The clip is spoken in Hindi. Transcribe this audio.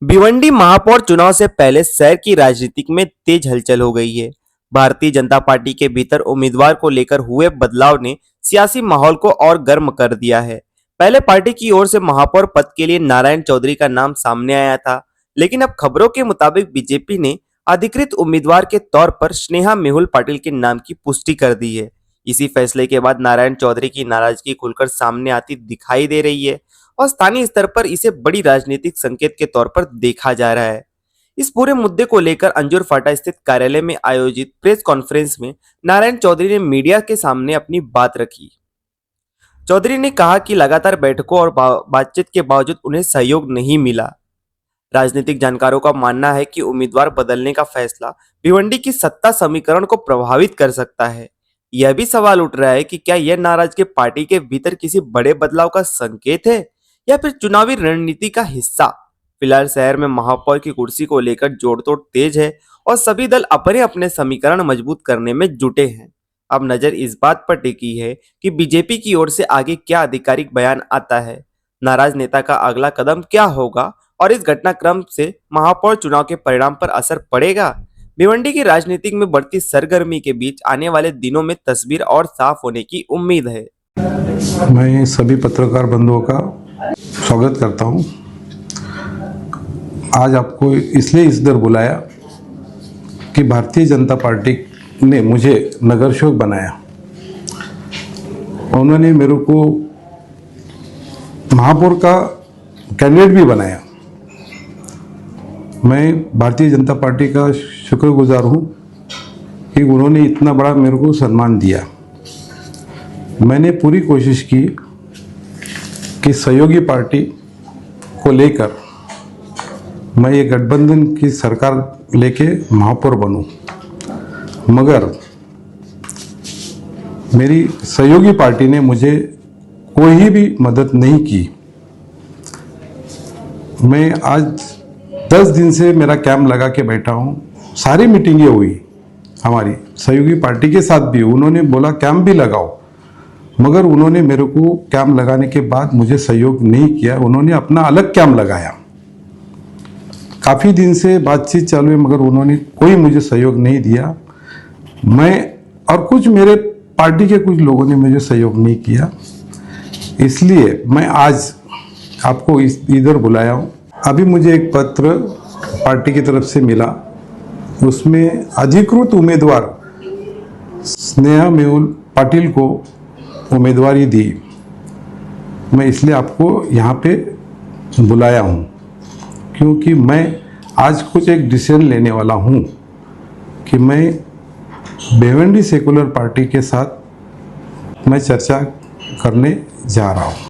भिवंडी महापौर चुनाव से पहले शहर की राजनीति में तेज हलचल हो गई है। भारतीय जनता पार्टी के भीतर उम्मीदवार को लेकर हुए बदलाव ने सियासी माहौल को और गर्म कर दिया है। पहले पार्टी की ओर से महापौर पद के लिए नारायण चौधरी का नाम सामने आया था, लेकिन अब खबरों के मुताबिक बीजेपी ने अधिकृत उम्मीदवार के तौर पर स्नेहा मेहुल पाटिल के नाम की पुष्टि कर दी है। इसी फैसले के बाद नारायण चौधरी की नाराजगी खुलकर सामने आती दिखाई दे रही है और स्थानीय स्तर पर इसे बड़ी राजनीतिक संकेत के तौर पर देखा जा रहा है। इस पूरे मुद्दे को लेकर अंजुर फाटा स्थित कार्यालय में आयोजित प्रेस कॉन्फ्रेंस में नारायण चौधरी ने मीडिया के सामने अपनी बात रखी। चौधरी ने कहा कि लगातार बैठकों और बातचीत के बावजूद उन्हें सहयोग नहीं मिला। राजनीतिक जानकारों का मानना है कि उम्मीदवार बदलने का फैसला भिवंडी की सत्ता समीकरण को प्रभावित कर सकता है। यह भी सवाल उठ रहा है कि क्या यह नाराजगी पार्टी के भीतर किसी बड़े बदलाव का संकेत है या फिर चुनावी रणनीति का हिस्सा। फिलहाल शहर में महापौर की कुर्सी को लेकर जोड़तोड़ तेज है और सभी दल अपने अपने समीकरण मजबूत करने में जुटे हैं। अब नजर इस बात पर टिकी है कि बीजेपी की ओर से आगे क्या आधिकारिक बयान आता है, नाराज नेता का अगला कदम क्या होगा और इस घटनाक्रम से महापौर चुनाव के परिणाम पर असर पड़ेगा। भिवंडी की राजनीति में बढ़ती सरगर्मी के बीच आने वाले दिनों में तस्वीर और साफ होने की उम्मीद है। मैं सभी पत्रकार बंधुओं का स्वागत करता हूं। आज आपको इसलिए इस दर बुलाया कि भारतीय जनता पार्टी ने मुझे नगर सेवक बनाया। उन्होंने मेरे को महापौर का कैंडिडेट भी बनाया। मैं भारतीय जनता पार्टी का शुक्रगुजार हूं कि उन्होंने इतना बड़ा मेरे को सम्मान दिया। मैंने पूरी कोशिश की कि सहयोगी पार्टी को लेकर मैं ये गठबंधन की सरकार लेके महापौर बनूं, मगर मेरी सहयोगी पार्टी ने मुझे कोई भी मदद नहीं की। मैं आज 10 दिन से मेरा कैंप लगा के बैठा हूँ। सारी मीटिंगें हुई हमारी सहयोगी पार्टी के साथ भी, उन्होंने बोला कैंप भी लगाओ, मगर उन्होंने मेरे को कैंप लगाने के बाद मुझे सहयोग नहीं किया। उन्होंने अपना अलग कैंप लगाया। काफ़ी दिन से बातचीत चालू है, मगर उन्होंने कोई मुझे सहयोग नहीं दिया। मैं और कुछ मेरे पार्टी के कुछ लोगों ने मुझे सहयोग नहीं किया, इसलिए मैं आज आपको इधर बुलाया हूँ। अभी मुझे एक पत्र पार्टी की तरफ से मिला, उसमें अधिकृत उम्मीदवार स्नेहा मेहुल पाटिल को उम्मीदवारी दी। मैं इसलिए आपको यहाँ पे बुलाया हूँ क्योंकि मैं आज कुछ एक डिसीजन लेने वाला हूँ कि मैं भिवंडी सेकुलर पार्टी के साथ मैं चर्चा करने जा रहा हूँ।